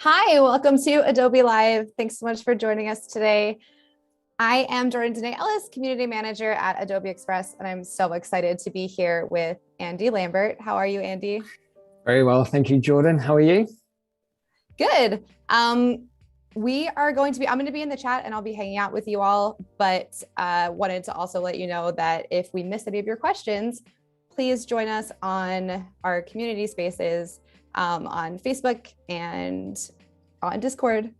Hi, welcome to Adobe Live. Thanks so much for joining us today. I am Jordan Danae Ellis, Community Manager at Adobe Express, and I'm so excited to be here with Andy Lambert. How are you, Andy? Very well, thank you, Jordan. How are you? Good. I'm going to be in the chat and I'll be hanging out with you all, but wanted to also let you know that if we miss any of your questions, please join us on our community spaces on Facebook and on Discord.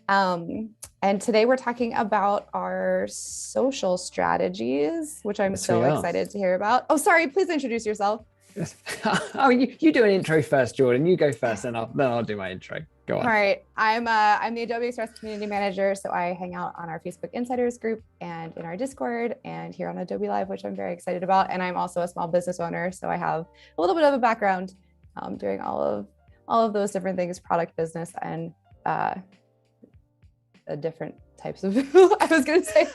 And today we're talking about our social strategies, which I'm so excited to hear about. Oh, sorry, please introduce yourself. Oh, you do an intro first, Jordan. You go first, and I'll do my intro. Go on. All right, I'm the Adobe Express Community Manager, so I hang out on our Facebook Insiders group and in our Discord and here on Adobe Live, which I'm very excited about. And I'm also a small business owner, so I have a little bit of a background doing all of those different things, product business and different types of I was going to say,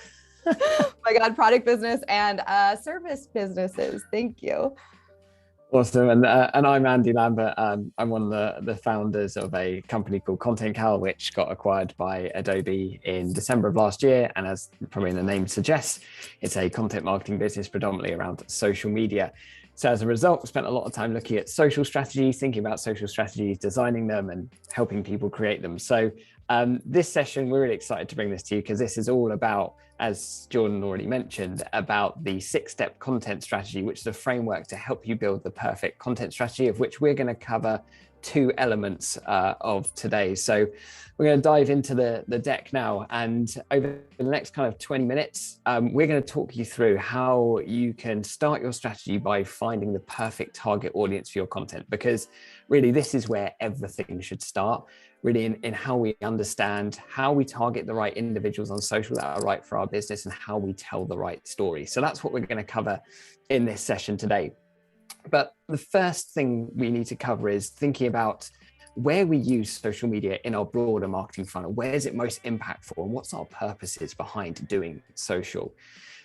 oh my God, product business and service businesses. Thank you. Awesome. And I'm Andy Lambert. I'm one of the founders of a company called Content Cal, which got acquired by Adobe in December of last year. And as probably the name suggests, it's a content marketing business predominantly around social media. So as a result, we spent a lot of time looking at social strategies, thinking about social strategies, designing them and helping people create them. So this session, we're really excited to bring this to you because this is all about, as Jordan already mentioned, about the 6-step content strategy, which is a framework to help you build the perfect content strategy, of which we're going to cover 2 elements of today. So we're going to dive into the deck now, and over the next kind of 20 minutes, we're going to talk you through how you can start your strategy by finding the perfect target audience for your content, because really this is where everything should start, really in how we understand how we target the right individuals on social that are right for our business and how we tell the right story. So that's what we're going to cover in this session today. But the first thing we need to cover is thinking about where we use social media in our broader marketing funnel. Where is it most impactful and what's our purposes behind doing social?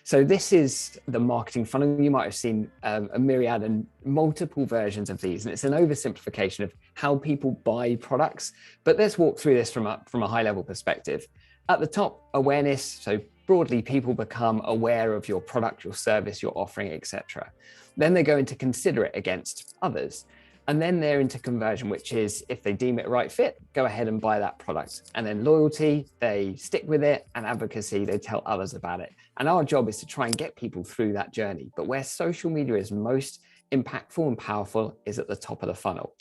So this is the marketing funnel. You might have seen a myriad and multiple versions of these, and it's an oversimplification of how people buy products. But let's walk through this from a high level perspective. At the top, awareness. So broadly, people become aware of your product, your service, your offering, etc. Then they go into consider it against others. And then they're into conversion, which is if they deem it a right fit, go ahead and buy that product. And then loyalty, they stick with it, and advocacy, they tell others about it. And our job is to try and get people through that journey. But where social media is most impactful and powerful is at the top of the funnel.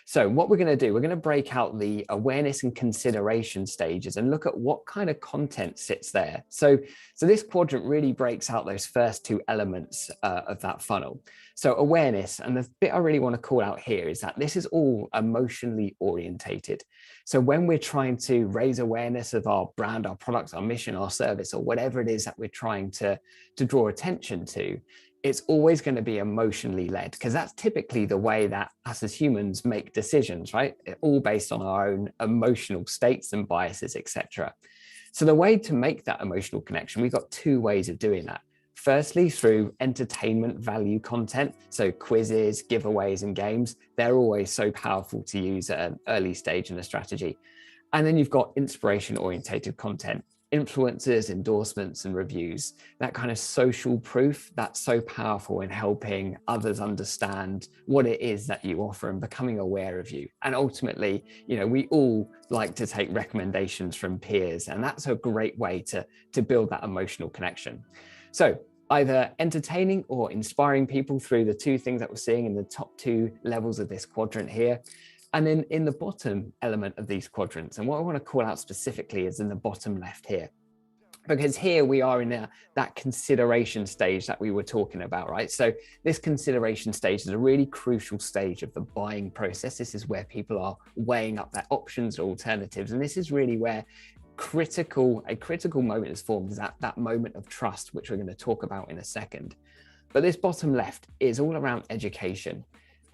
So what we're going to do, we're going to break out the awareness and consideration stages and look at what kind of content sits there. So this quadrant really breaks out those first 2 elements of that funnel. So awareness, and the bit I really want to call out here is that this is all emotionally orientated. So when we're trying to raise awareness of our brand, our products, our mission, our service, or whatever it is that we're trying to draw attention to, it's always going to be emotionally led, because that's typically the way that us as humans make decisions, right? All based on our own emotional states and biases, etc. So the way to make that emotional connection, we've got 2 ways of doing that. Firstly, through entertainment value content. So quizzes, giveaways, and games, they're always so powerful to use at an early stage in the strategy. And then you've got inspiration orientated content. Influencers, endorsements, and reviews, that kind of social proof, that's so powerful in helping others understand what it is that you offer and becoming aware of you. And ultimately, we all like to take recommendations from peers, and that's a great way to build that emotional connection. So either entertaining or inspiring people through the 2 things that we're seeing in the top 2 levels of this quadrant here. And then in the bottom element of these quadrants, and what I want to call out specifically is in the bottom left here, because here we are in that consideration stage that we were talking about, right? So this consideration stage is a really crucial stage of the buying process. This is where people are weighing up their options or alternatives. And this is really where a critical moment is formed, is that moment of trust, which we're going to talk about in a second. But this bottom left is all around education.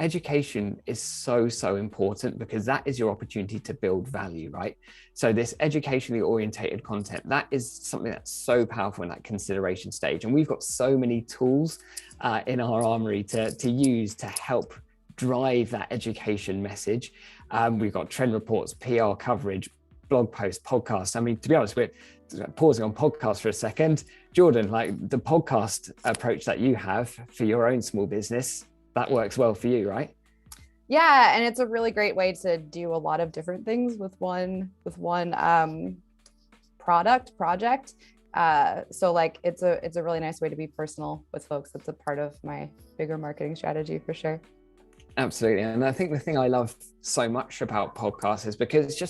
Education is so important, because that is your opportunity to build value, right? So this educationally orientated content, that is something that's so powerful in that consideration stage. And we've got so many tools in our armory to use to help drive that education message. We've got trend reports, PR coverage, blog posts, podcasts. I mean, to be honest, we're pausing on podcasts for a second. Jordan, like the podcast approach that you have for your own small business, that works well for you, right? Yeah, and it's a really great way to do a lot of different things with one project. So like it's a really nice way to be personal with folks. That's a part of my bigger marketing strategy for sure. Absolutely. And I think the thing I love so much about podcasts is because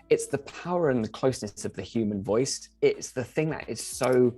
it's the power and the closeness of the human voice. It's the thing that is so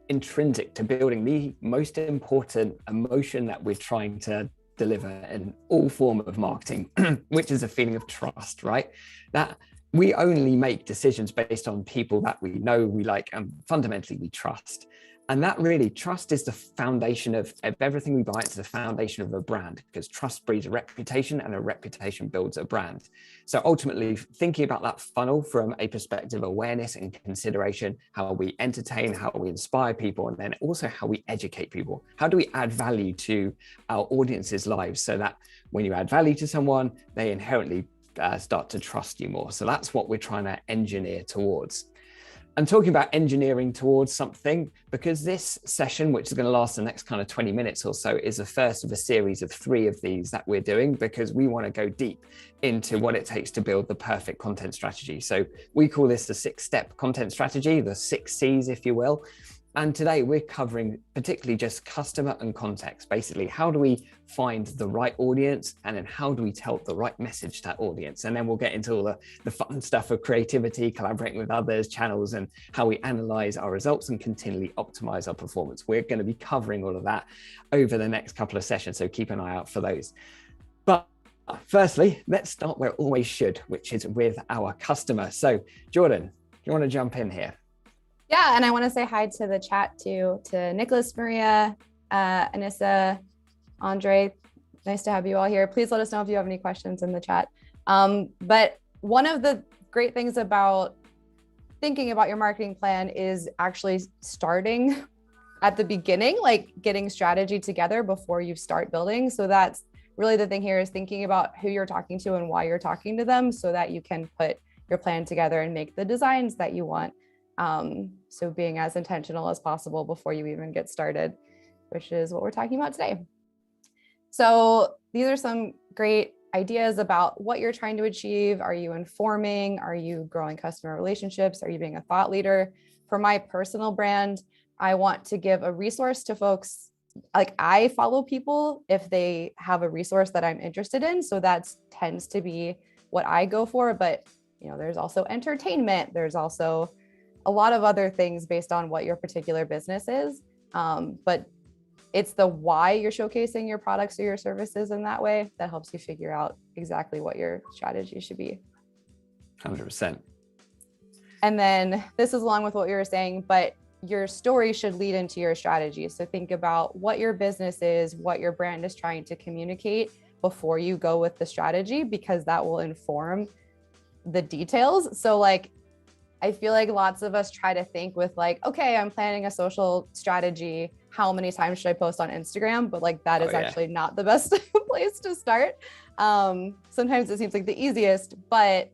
intrinsic to building the most important emotion that we're trying to deliver in all form of marketing, which is a feeling of trust, right? That we only make decisions based on people that we know, we like, and fundamentally we trust. And that really, trust is the foundation of everything we buy. It's the foundation of a brand, because trust breeds a reputation and a reputation builds a brand. So ultimately, thinking about that funnel from a perspective of awareness and consideration, how we entertain, how we inspire people, and then also how we educate people. How do we add value to our audience's lives so that when you add value to someone, they inherently start to trust you more. So that's what we're trying to engineer towards. I'm talking about engineering towards something because this session, which is going to last the next kind of 20 minutes or so, is the first of a series of 3 of these that we're doing because we want to go deep into what it takes to build the perfect content strategy. So we call this the 6-step content strategy, the 6 C's, if you will. And today we're covering particularly just customer and context. Basically, how do we find the right audience? And then how do we tell the right message to that audience? And then we'll get into all the fun stuff of creativity, collaborating with others, channels, and how we analyze our results and continually optimize our performance. We're going to be covering all of that over the next couple of sessions. So keep an eye out for those. But firstly, let's start where we always should, which is with our customer. So Jordan, you want to jump in here? Yeah, and I want to say hi to the chat too, to Nicholas, Maria, Anissa, Andre. Nice to have you all here. Please let us know if you have any questions in the chat. But one of the great things about thinking about your marketing plan is actually starting at the beginning, like getting strategy together before you start building. So that's really the thing here, is thinking about who you're talking to and why you're talking to them so that you can put your plan together and make the designs that you want. So being as intentional as possible before you even get started, which is what we're talking about today. So these are some great ideas about what you're trying to achieve. Are you informing? Are you growing customer relationships? Are you being a thought leader? For my personal brand, I want to give a resource to folks. Like, I follow people if they have a resource that I'm interested in. So that tends to be what I go for. But, you know, there's also entertainment. There's also a lot of other things based on what your particular business is. But it's the why you're showcasing your products or your services in that way that helps you figure out exactly what your strategy should be. 100%. And then this is along with what you were saying, but your story should lead into your strategy. So think about what your business is, what your brand is trying to communicate before you go with the strategy, because that will inform the details. So like, I feel like lots of us try to think with like, okay, I'm planning a social strategy. How many times should I post on Instagram? But like, that is actually not the best place to start. Sometimes it seems like the easiest, but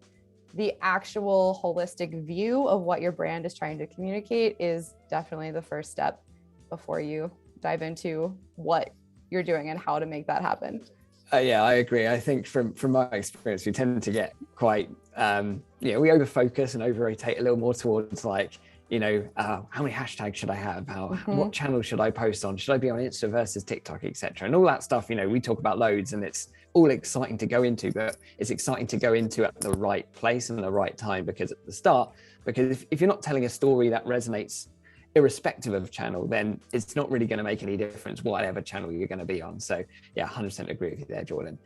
the actual holistic view of what your brand is trying to communicate is definitely the first step before you dive into what you're doing and how to make that happen. Yeah, I agree. I think from my experience, we tend to get quite, we over-focus and over-rotate a little more towards like, how many hashtags should I have? What channel should I post on? Should I be on Insta versus TikTok, etc.? And all that stuff, we talk about loads, and it's all exciting to go into, but it's exciting to go into at the right place and the right time, because at the start, because if you're not telling a story that resonates irrespective of channel, then it's not really going to make any difference whatever channel you're going to be on. So yeah, 100% agree with you there, Jordan.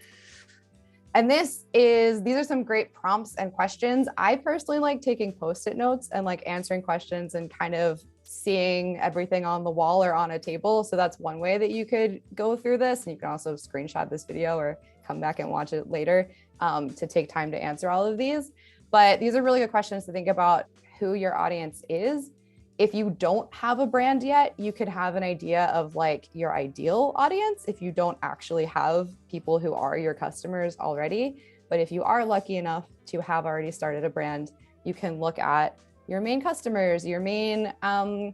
And these are some great prompts and questions. I personally like taking Post-it notes and like answering questions and kind of seeing everything on the wall or on a table. So that's one way that you could go through this. And you can also screenshot this video or come back and watch it later to take time to answer all of these. But these are really good questions to think about who your audience is if you don't have a brand yet, you could have an idea of like your ideal audience if you don't actually have people who are your customers already. But if you are lucky enough to have already started a brand, you can look at your main customers, your main, the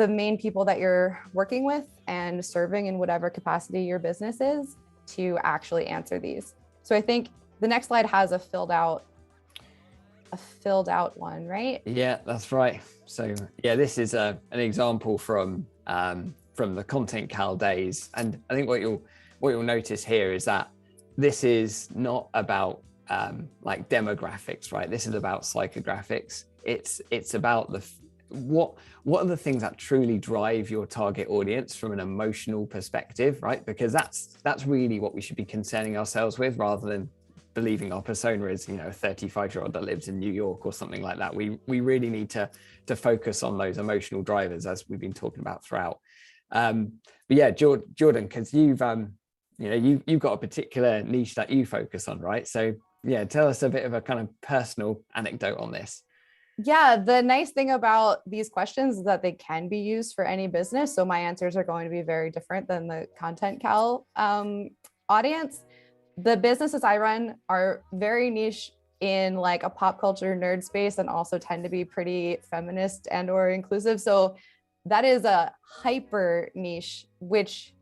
main people that you're working with and serving in whatever capacity your business is to actually answer these. So I think the next slide has a filled out one, right? Yeah, that's right. So yeah, this is an example from the Content Cal days, and I think what you'll notice here is that this is not about like demographics, right? This is about psychographics. It's about what are the things that truly drive your target audience from an emotional perspective, right? Because that's really what we should be concerning ourselves with, rather than believing our persona is, a 35-year-old that lives in New York or something like that. We really need to focus on those emotional drivers, as we've been talking about throughout. But yeah, Jordan, because you've got a particular niche that you focus on, right? So yeah, tell us a bit of a kind of personal anecdote on this. Yeah, the nice thing about these questions is that they can be used for any business. So my answers are going to be very different than the Content Cal audience. The businesses I run are very niche in like a pop culture nerd space, and also tend to be pretty feminist and or inclusive. So that is a hyper niche, which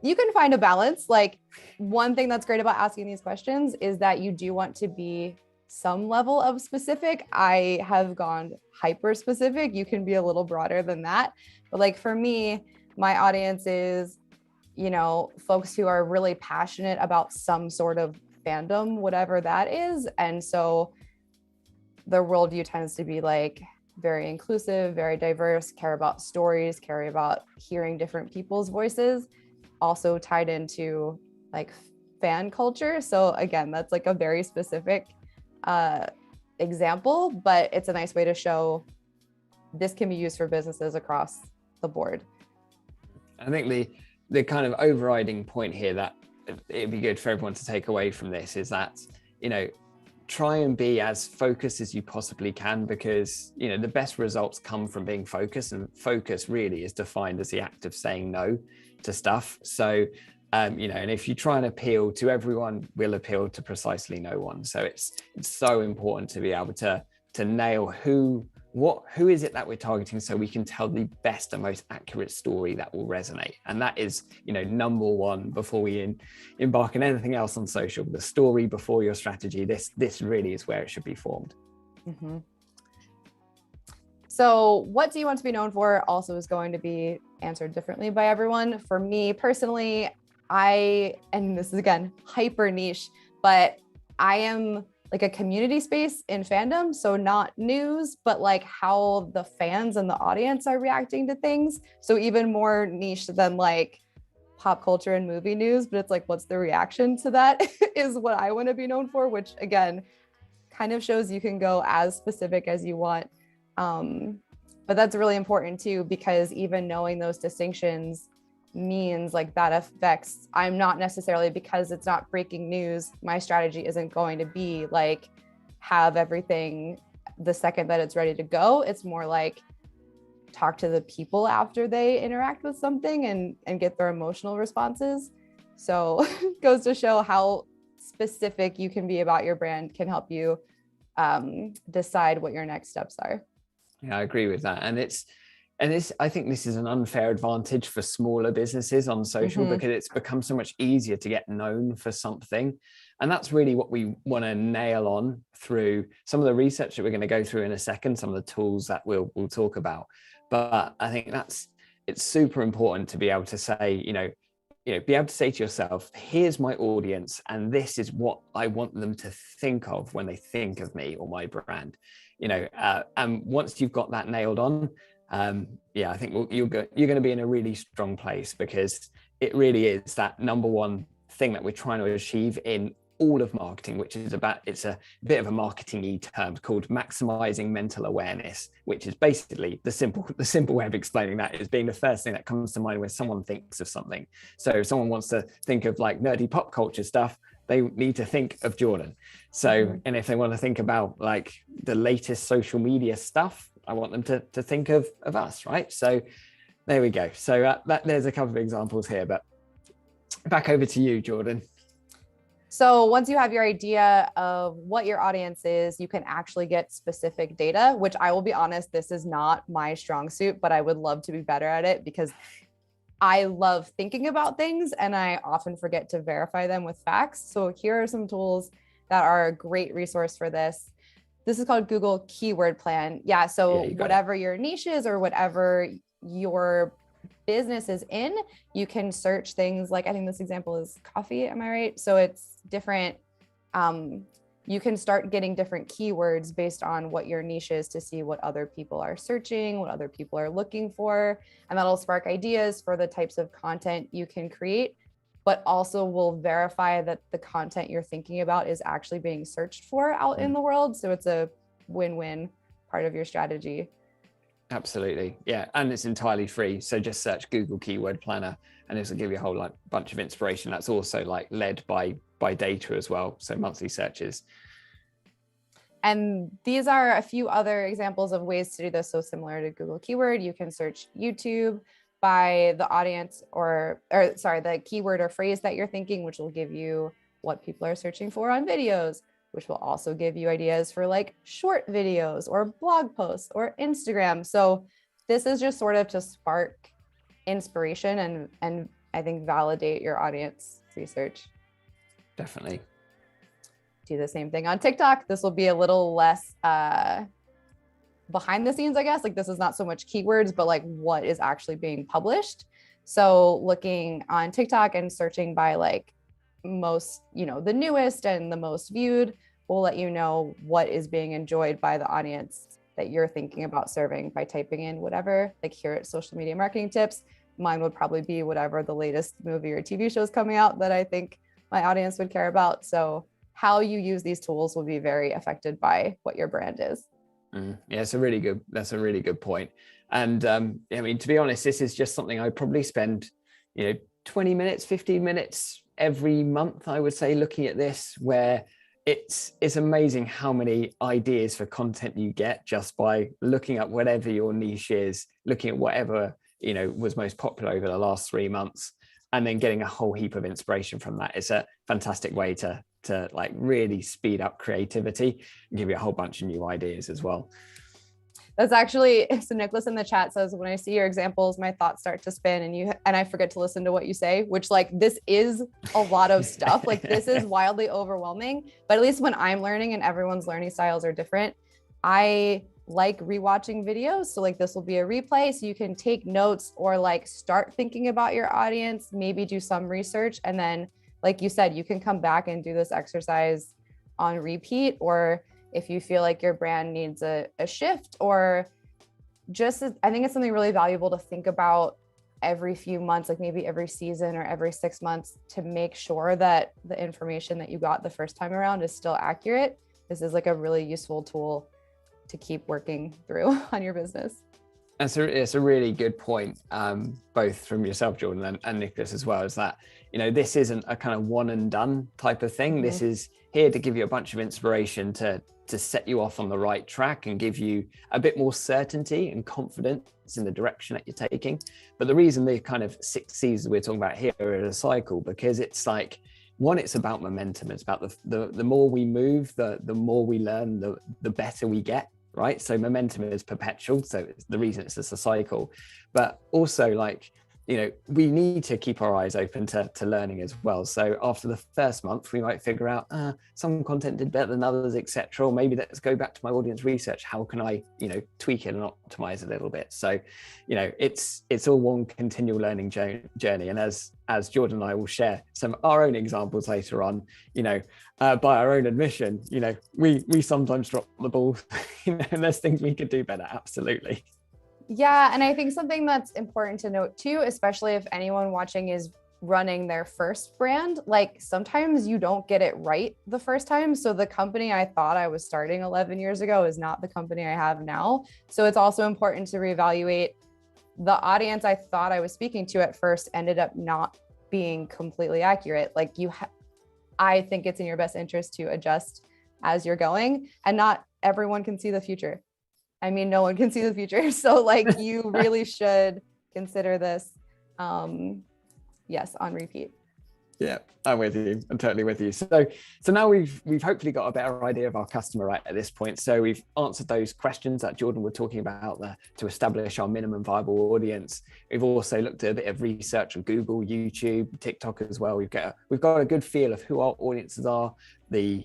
you can find a balance. Like, one thing that's great about asking these questions is that you do want to be some level of specific. I have gone hyper specific. You can be a little broader than that. But like for me, my audience is, folks who are really passionate about some sort of fandom, whatever that is. And so the worldview tends to be like very inclusive, very diverse, care about stories, care about hearing different people's voices, also tied into like fan culture. So again, that's like a very specific example, but it's a nice way to show this can be used for businesses across the board. I think the kind of overriding point here that it'd be good for everyone to take away from this is that, try and be as focused as you possibly can, because, the best results come from being focused, and focus really is defined as the act of saying no to stuff. So, and if you try and appeal to everyone, we'll appeal to precisely no one. So it's so important to be able to nail who is it that we're targeting, so we can tell the best and most accurate story that will resonate. And that is, number one before we embark on anything else on social. The story before your strategy. This really is where it should be formed. Mm-hmm. So what do you want to be known for also is going to be answered differently by everyone. For me personally, and this is again hyper niche, but I am like a community space in fandom. So not news, but like how the fans and the audience are reacting to things. So even more niche than like pop culture and movie news, but it's like, what's the reaction to that is what I want to be known for, which again, kind of shows you can go as specific as you want. But that's really important too, because even knowing those distinctions means like that affects, I'm not necessarily, because it's not breaking news, my strategy isn't going to be like have everything the second that it's ready to go. It's more like talk to the people after they interact with something and get their emotional responses. So it goes to show how specific you can be about your brand can help you decide what your next steps are. Yeah, I agree with that. And I think this is an unfair advantage for smaller businesses on social, because it's become so much easier to get known for something. And that's really what we want to nail on through some of the research that we're going to go through in a second, some of the tools that we'll talk about. But I think it's super important to be able to say, be able to say to yourself, here's my audience, and this is what I want them to think of when they think of me or my brand. And once you've got that nailed on, I think you're going to be in a really strong place, because it really is that number one thing that we're trying to achieve in all of marketing, which is it's a bit of a marketing-y term called maximizing mental awareness, which is basically the simple way of explaining that is being the first thing that comes to mind when someone thinks of something. So if someone wants to think of like nerdy pop culture stuff, they need to think of Jordan. So, and if they want to think about like the latest social media stuff, I want them to think of us, right? So there we go. So there's a couple of examples here, but back over to you, Jordan. So once you have your idea of what your audience is, you can actually get specific data, which I will be honest, this is not my strong suit, but I would love to be better at it because I love thinking about things and I often forget to verify them with facts. So here are some tools that are a great resource for this. This is called Google Keyword Plan. Yeah, so whatever your niche is or whatever your business is in, you can search things like, I think this example is coffee, am I right? So it's different, you can start getting different keywords based on what your niche is to see what other people are searching, what other people are looking for, and that'll spark ideas for the types of content you can create, but also will verify that the content you're thinking about is actually being searched for out in the world. So it's a win-win part of your strategy. Absolutely. Yeah. And it's entirely free. So just search Google Keyword Planner and this will give you a whole bunch of inspiration. That's also led by data as well. So monthly searches. And these are a few other examples of ways to do this. So similar to Google Keyword, you can search YouTube by the audience or sorry, the keyword or phrase that you're thinking, which will give you what people are searching for on videos, which will also give you ideas for like short videos or blog posts or Instagram. So this is just sort of to spark inspiration and I think validate your audience research. Definitely. Do the same thing on TikTok. This will be a little less behind the scenes, I guess. Like this is not so much keywords, but like what is actually being published. So looking on TikTok and searching by like most, the newest and the most viewed will let you know what is being enjoyed by the audience that you're thinking about serving by typing in whatever, like here at Social Media Marketing Tips. Mine would probably be whatever the latest movie or TV show is coming out that I think my audience would care about. So how you use these tools will be very affected by what your brand is. Yeah, that's a really good point. And I mean, to be honest, this is just something I probably spend, 20 minutes, 15 minutes every month, I would say, looking at this, where it's amazing how many ideas for content you get just by looking at whatever your niche is, looking at whatever, was most popular over the last 3 months, and then getting a whole heap of inspiration from that. It's a fantastic way to like really speed up creativity and give you a whole bunch of new ideas as well. That's actually, so Nicholas in the chat says, when I see your examples, my thoughts start to spin and I forget to listen to what you say, which like, this is a lot of stuff. Like this is wildly overwhelming, but at least when I'm learning and everyone's learning styles are different, I like rewatching videos. So like this will be a replay. So you can take notes or like start thinking about your audience, maybe do some research. And then, like you said, you can come back and do this exercise on repeat, or if you feel like your brand needs a shift, or just, I think it's something really valuable to think about every few months, like maybe every season or every 6 months, to make sure that the information that you got the first time around is still accurate. This is like a really useful tool to keep working through on your business. It's a really good point, both from yourself, Jordan, and Nicholas as well, is that, this isn't a kind of one and done type of thing. Mm-hmm. This is here to give you a bunch of inspiration to set you off on the right track and give you a bit more certainty and confidence in the direction that you're taking. But the reason the kind of 6 seasons we're talking about here are a cycle, because it's like, one, it's about momentum. It's about the more we move, the more we learn, the better we get. Right. So momentum is perpetual. So the reason it's a cycle, but also like, we need to keep our eyes open to learning as well. So after the first month, we might figure out some content did better than others, etc. Or maybe let's go back to my audience research. How can I, tweak it and optimize a little bit? So, it's all one continual learning journey. And as Jordan and I will share some of our own examples later on, by our own admission, we sometimes drop the ball, and there's things we could do better. Absolutely. Yeah. And I think something that's important to note too, especially if anyone watching is running their first brand, like sometimes you don't get it right the first time. So the company I thought I was starting 11 years ago is not the company I have now. So it's also important to reevaluate. The audience I thought I was speaking to at first ended up not being completely accurate. Like I think it's in your best interest to adjust as you're going, and not everyone can see the future. I mean, no one can see the future. So like you really should consider this. Yes, on repeat. Yeah, I'm with you. I'm totally with you. So now we've hopefully got a better idea of our customer right at this point. So we've answered those questions that Jordan were talking about to establish our minimum viable audience. We've also looked at a bit of research on Google, YouTube, TikTok as well. We've got a good feel of who our audiences are, the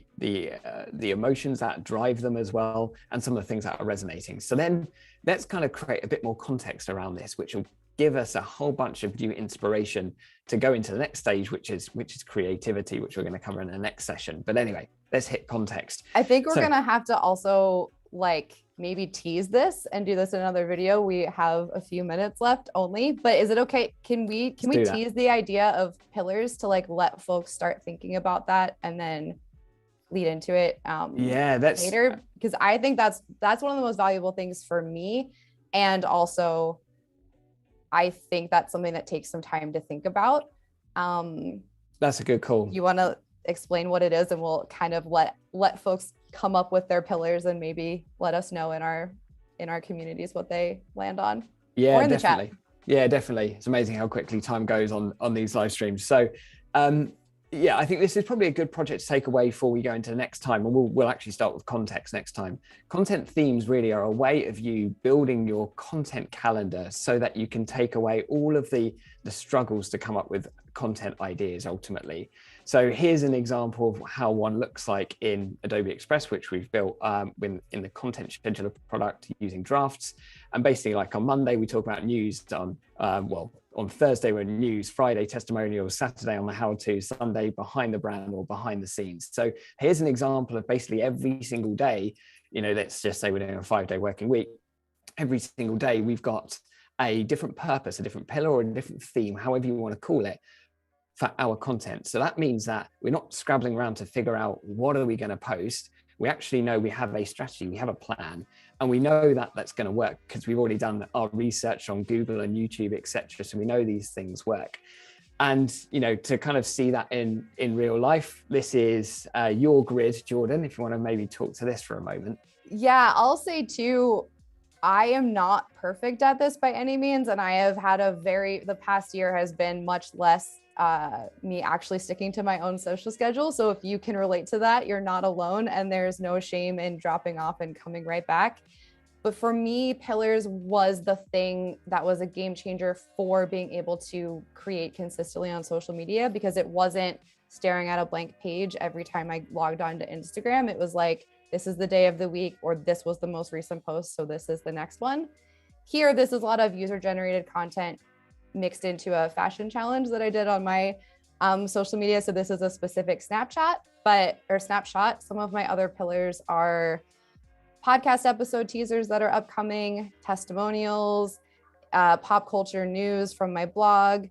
emotions that drive them as well, and some of the things that are resonating. So then let's kind of create a bit more context around this, which will give us a whole bunch of new inspiration to go into the next stage, which is creativity, which we're going to cover in the next session. But anyway, let's hit context. I think we're going to have to also like maybe tease this and do this in another video. We have a few minutes left only, but is it okay? Can we tease the idea of pillars to like let folks start thinking about that and then lead into it that's later? Because I think that's one of the most valuable things for me. And also I think that's something that takes some time to think about. That's a good call. You want to explain what it is, and we'll kind of let folks come up with their pillars and maybe let us know in our communities what they land on. Yeah, or in definitely. The chat. Yeah, definitely. It's amazing how quickly time goes on these live streams. So yeah, I think this is probably a good project to take away before we go into the next time. And we'll actually start with context next time. Content themes really are a way of you building your content calendar so that you can take away all of the struggles to come up with content ideas ultimately. So here's an example of how one looks like in Adobe Express, which we've built in the content scheduler product using drafts. And basically, like on Monday, we talk about news. On Thursday, we're in news, Friday, testimonials, Saturday on the how-to, Sunday, behind the brand or behind the scenes. So here's an example of basically every single day, let's just say we're doing a 5-day working week. Every single day, we've got a different purpose, a different pillar or a different theme, however you want to call it, for our content. So that means that we're not scrabbling around to figure out what are we going to post. We actually know we have a strategy, we have a plan, and we know that that's going to work because we've already done our research on Google and YouTube, etc. So we know these things work. And to kind of see that in real life, this is your grid, Jordan, if you want to maybe talk to this for a moment. Yeah, I'll say too, I am not perfect at this by any means. And I have had the past year has been much less me actually sticking to my own social schedule. So if you can relate to that, you're not alone, and there's no shame in dropping off and coming right back. But for me, pillars was the thing that was a game changer for being able to create consistently on social media, because it wasn't staring at a blank page every time I logged on to Instagram. It was like, this is the day of the week, or this was the most recent post, so this is the next one. Here, this is a lot of user-generated content mixed into a fashion challenge that I did on my social media. So this is a specific snapshot. Some of my other pillars are podcast episode teasers that are upcoming, testimonials, pop culture news from my blog,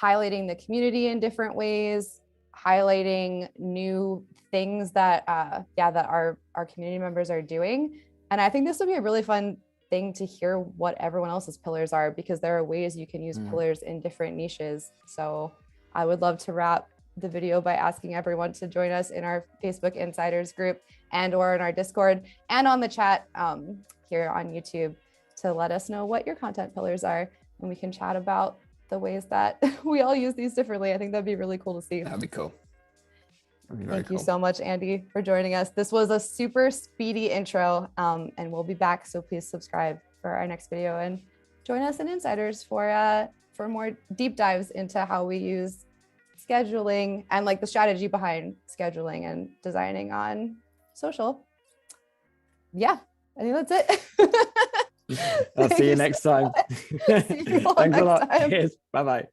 highlighting the community in different ways, highlighting new things that our community members are doing. And I think this would be a really fun thing to hear what everyone else's pillars are, because there are ways you can use pillars in different niches. So I would love to wrap the video by asking everyone to join us in our Facebook Insiders group or in our Discord and on the chat here on YouTube to let us know what your content pillars are, and we can chat about the ways that we all use these differently. I think that'd be really cool to see. That'd be cool. Thank you so much, Andy, for joining us. This was a super speedy intro, and we'll be back. So please subscribe for our next video and join us in Insiders for more deep dives into how we use scheduling and like the strategy behind scheduling and designing on social. Yeah, I think that's it. I'll see you next time. Thanks a lot. Cheers. Bye-bye.